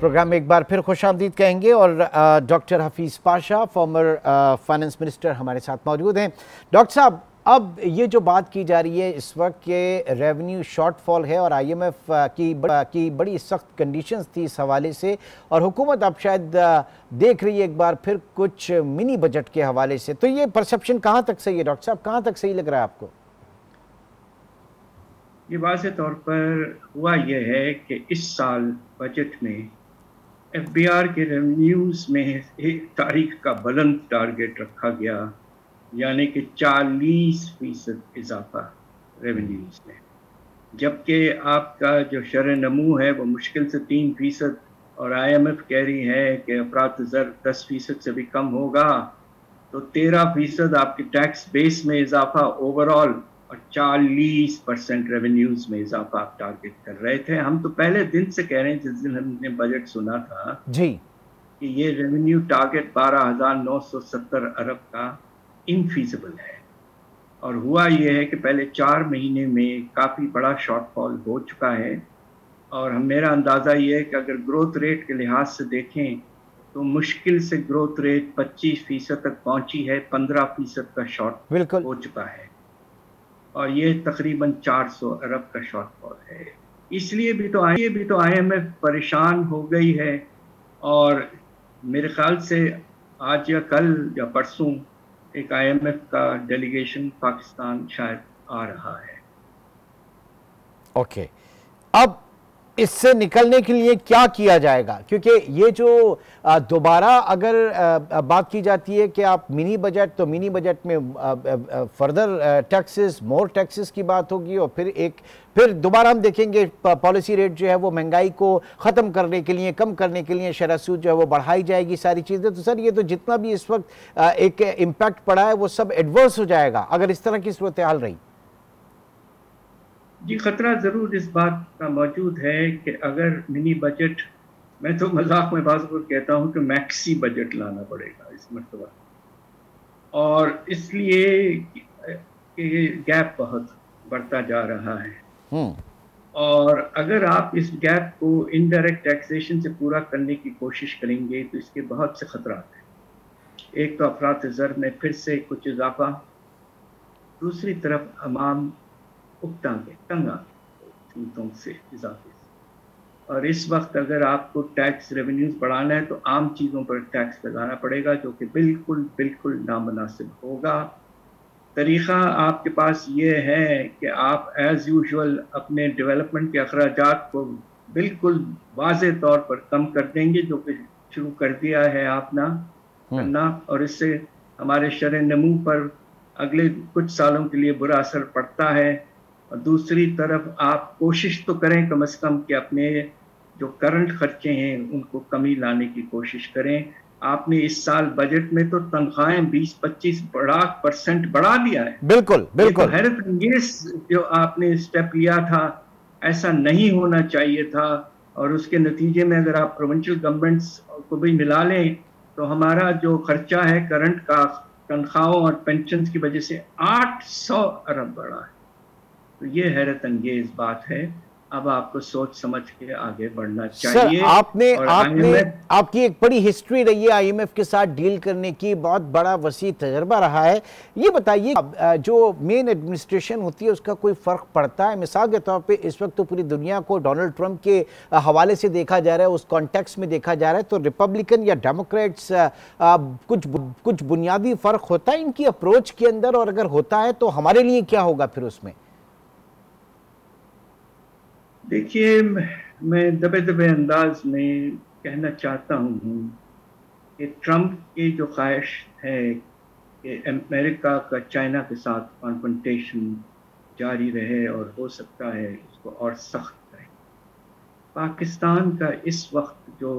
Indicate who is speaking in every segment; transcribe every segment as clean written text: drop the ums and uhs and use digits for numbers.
Speaker 1: Programme में एक बार फिर खुशामदीद कहेंगे और doctor Hafeez Pasha former finance minister हमारे साथ मौजूद हैं। डॉक्टर साहब, अब ये जो बात की जा रही है इस वक्त के रेवेन्यू शॉर्टफॉल है और आईएमएफ की बड़ी सख्त कंडीशंस थी इस हवाले से, और हुकूमत अब शायद देख रही है एक बार फिर कुछ मिनी बजट के हवाले से, तो ये परसेप्शन कहाँ तक सही है डॉक्टर साहब, कहाँ तक सही लग रहा है आपको?
Speaker 2: ये वाज़े तौर पर हुआ यह है कि इस साल बजट में एफबीआर के रेवेन्यूज़ में एक तारीख का बुलंद टारगेट रखा गया, यानी कि 40% इजाफा रेवेन्यूज़ में, जबकि आपका जो शरह-ए-नमू है वो मुश्किल से 3% और आईएमएफ कह रही है कि अफराद ज़र 10% से भी कम होगा, तो 13% आपके टैक्स बेस में इजाफा ओवरऑल और 40% रेवेन्यूज में इजाफा आप टारगेट कर रहे थे। हम तो पहले दिन से कह रहे हैं, जिस दिन हमने बजट सुना था
Speaker 1: जी,
Speaker 2: कि ये रेवेन्यू टारगेट 12,970 अरब का इनफीजिबल है। और हुआ ये है कि पहले 4 महीने में काफ़ी बड़ा शॉर्टफॉल हो चुका है, और मेरा अंदाज़ा ये है कि अगर ग्रोथ रेट के लिहाज से देखें तो मुश्किल से ग्रोथ रेट 25% तक पहुंची है, 15% का शॉर्ट
Speaker 1: बिल्कुल
Speaker 2: हो चुका है, और ये तकरीबन 400 अरब का शॉर्टफॉल है। इसलिए भी तो आईएमएफ परेशान हो गई है, और मेरे ख्याल से आज या कल या परसों एक आईएमएफ का डेलीगेशन पाकिस्तान शायद आ रहा है।
Speaker 1: ओके, अब इससे निकलने के लिए क्या किया जाएगा, क्योंकि ये जो दोबारा अगर बात की जाती है कि आप मिनी बजट, तो मिनी बजट में फर्दर टैक्सेस, मोर टैक्सेस की बात होगी, और फिर दोबारा हम देखेंगे पॉलिसी रेट जो है वो महंगाई को ख़त्म करने के लिए, कम करने के लिए शरह सूद जो है वो बढ़ाई जाएगी, सारी चीज़ें। तो सर, ये तो जितना भी इस वक्त एक इम्पैक्ट पड़ा है वो सब एडवर्स हो जाएगा अगर इस तरह की सूरत हाल रही।
Speaker 2: जी, खतरा ज़रूर इस बात का मौजूद है कि अगर मिनी बजट, मैं तो मजाक में बाज़ कहता हूँ कि मैक्सी बजट लाना पड़ेगा इस मरतबा, और इसलिए कि गैप बहुत बढ़ता जा रहा है, और अगर आप इस गैप को इनडायरेक्ट टैक्सेशन से पूरा करने की कोशिश करेंगे तो इसके बहुत से खतरात हैं। एक तो अफरात ज़र में फिर से कुछ इजाफा, दूसरी तरफ अमाम तंग आ कीमतों से इजाफे से, और इस वक्त अगर आपको टैक्स रेवेन्यूज बढ़ाना है तो आम चीज़ों पर टैक्स लगाना पड़ेगा, जो कि बिल्कुल बिल्कुल नामुनासिब होगा। तरीक़ा आपके पास ये है कि आप एज़ यूजुअल अपने डेवलपमेंट के अखराजात को बिल्कुल वाज़े तौर पर कम कर देंगे, जो कि शुरू कर दिया है आपने करना, और इससे हमारे शरह-ए-नमू पर अगले कुछ सालों के लिए बुरा असर पड़ता है। और दूसरी तरफ आप कोशिश तो करें कम से कम कि अपने जो करंट खर्चे हैं उनको कमी लाने की कोशिश करें। आपने इस साल बजट में तो तनख्वाहें 20-25% बढ़ा दिया है।
Speaker 1: बिल्कुल
Speaker 2: ये तो
Speaker 1: बिल्कुल।
Speaker 2: हैरत अंगेज जो आपने स्टेप लिया था, ऐसा नहीं होना चाहिए था, और उसके नतीजे में अगर आप प्रोविंशियल गवर्नमेंट्स को भी मिला लें तो हमारा जो खर्चा है करंट का तनख्वाहों और पेंशन की वजह से 800 अरब बढ़ा है। तो ये हैरत अंगेज बात है। अब आपको सोच समझ के आगे बढ़ना
Speaker 1: सर,
Speaker 2: चाहिए।
Speaker 1: आपने
Speaker 2: और
Speaker 1: आपने
Speaker 2: आईएमएफ,
Speaker 1: आपकी एक बड़ी हिस्ट्री रही है आईएमएफ के साथ डील करने की, बहुत बड़ा वसी तजर्बा रहा है। ये बताइए, जो मेन एडमिनिस्ट्रेशन होती है उसका कोई फ़र्क पड़ता है? मिसाल के तौर पे इस वक्त तो पूरी दुनिया को डोनाल्ड ट्रंप के हवाले से देखा जा रहा है, उस कॉन्टेक्स्ट में देखा जा रहा है, तो रिपब्लिकन या डेमोक्रेट्स कुछ बुनियादी फ़र्क होता है इनकी अप्रोच के अंदर, और अगर होता है तो हमारे लिए क्या होगा फिर उसमें?
Speaker 2: देखिए, मैं दबे दबे अंदाज में कहना चाहता हूँ कि ट्रंप की जो ख्वाहिश है कि अमेरिका का चाइना के साथ कॉन्फ्रंटेशन जारी रहे और हो सकता है उसको और सख्त करें। पाकिस्तान का इस वक्त जो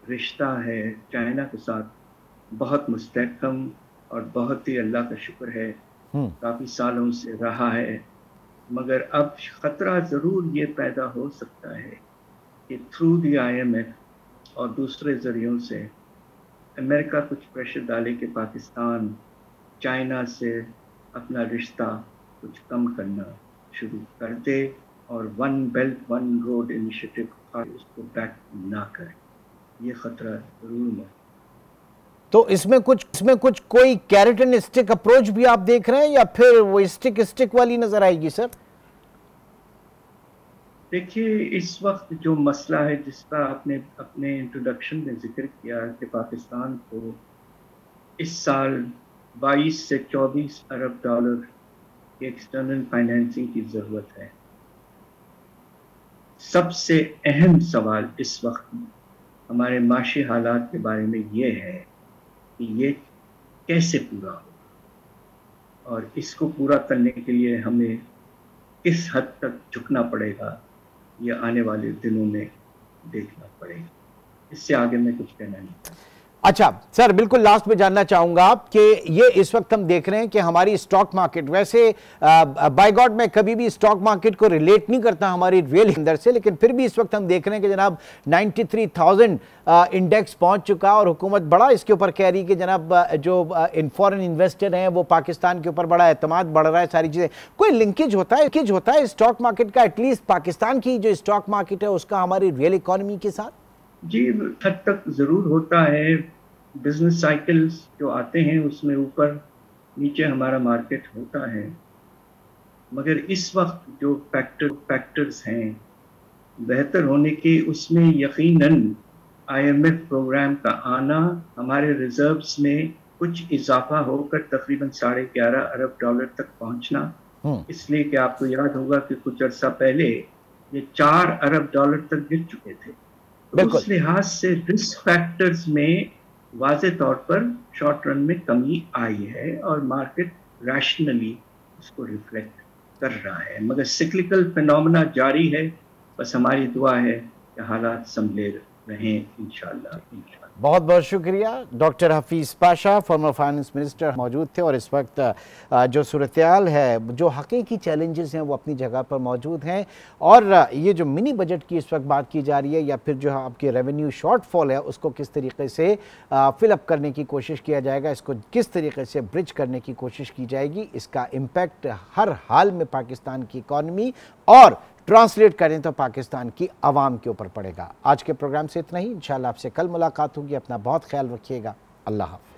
Speaker 2: रिश्ता है चाइना के साथ बहुत मुस्तहकम और बहुत ही अल्लाह का शुक्र है काफ़ी सालों से रहा है, मगर अब ख़तरा ज़रूर ये पैदा हो सकता है कि थ्रू द आईएमएफ और दूसरे ज़रियों से अमेरिका कुछ प्रेशर डाले कि पाकिस्तान चाइना से अपना रिश्ता कुछ कम करना शुरू कर दे और one belt one road initiative उसको बैक ना करें, ये खतरा जरूर है।
Speaker 1: तो इसमें कुछ कोई कैरेट एंड स्टिक अप्रोच भी आप देख रहे हैं या फिर वो स्टिक वाली नजर आएगी सर?
Speaker 2: देखिए, इस वक्त जो मसला है जिसका आपने अपने इंट्रोडक्शन में जिक्र किया कि पाकिस्तान को इस साल 22 से 24 अरब डॉलर की एक्सटर्नल फाइनेंसिंग की ज़रूरत है। सबसे अहम सवाल इस वक्त हमारे माशी हालात के बारे में ये है कि ये कैसे पूरा होगा और इसको पूरा करने के लिए हमें किस हद तक झुकना पड़ेगा, ये आने वाले दिनों में देखना पड़ेगा। इससे आगे मैं कुछ कहना नहीं।
Speaker 1: अच्छा सर, बिल्कुल लास्ट में जानना चाहूंगा कि ये इस वक्त हम देख रहे हैं कि हमारी स्टॉक मार्केट, वैसे बाय गॉड मैं कभी भी स्टॉक मार्केट को रिलेट नहीं करता हमारी रियल अंदर से, लेकिन फिर भी इस वक्त हम देख रहे हैं कि जनाब 93,000 इंडेक्स पहुंच चुका और हुकूमत बड़ा इसके ऊपर कह रही कि जनाब जो फॉरेन इन्वेस्टर हैं वो पाकिस्तान के ऊपर बड़ा एतमाद बढ़ रहा है, सारी चीजें। कोई लिंकेज होता है स्टॉक मार्केट का, एटलीस्ट पाकिस्तान की जो स्टॉक मार्केट है उसका हमारी रियल इकोनॉमी के साथ?
Speaker 2: जी, हद तक जरूर होता है। बिजनेस साइकिल्स जो आते हैं उसमें ऊपर नीचे हमारा मार्केट होता है, मगर इस वक्त जो फैक्टर्स हैं बेहतर होने के, उसमें यकीनन IMF प्रोग्राम का आना, हमारे रिजर्व्स में कुछ इजाफा होकर तकरीबन 11.5 अरब डॉलर तक पहुंचना, इसलिए कि आपको याद होगा कि कुछ अर्सा पहले ये 4 अरब डॉलर तक गिर चुके थे। तो उस लिहाज से रिस्क फैक्टर्स में वाज़े तौर पर शॉर्ट रन में कमी आई है और मार्केट रैशनली उसको रिफ्लेक्ट कर रहा है, मगर सिक्लिकल फिनोमेना जारी है। बस हमारी दुआ है कि हालात संभले रहें इंशाअल्लाह।
Speaker 1: बहुत बहुत शुक्रिया। Doctor Hafeez Pasha, former finance minister, मौजूद थे और इस वक्त जो सूरत-ए-हाल है, जो हकीकी चैलेंजेस हैं वो अपनी जगह पर मौजूद हैं और ये जो मिनी बजट की इस वक्त बात की जा रही है या फिर जो आपकी रेवेन्यू शॉर्टफॉल है उसको किस तरीके से फिलअप करने की कोशिश किया जाएगा, इसको किस तरीके से ब्रिज करने की कोशिश की जाएगी, इसका इम्पैक्ट हर हाल में पाकिस्तान की इकॉनमी और ट्रांसलेट करें तो पाकिस्तान की आवाम के ऊपर पड़ेगा। आज के प्रोग्राम से इतना ही। इंशाल्लाह आपसे कल मुलाकात होगी। अपना बहुत ख्याल रखिएगा। अल्लाह हाफ़िज़।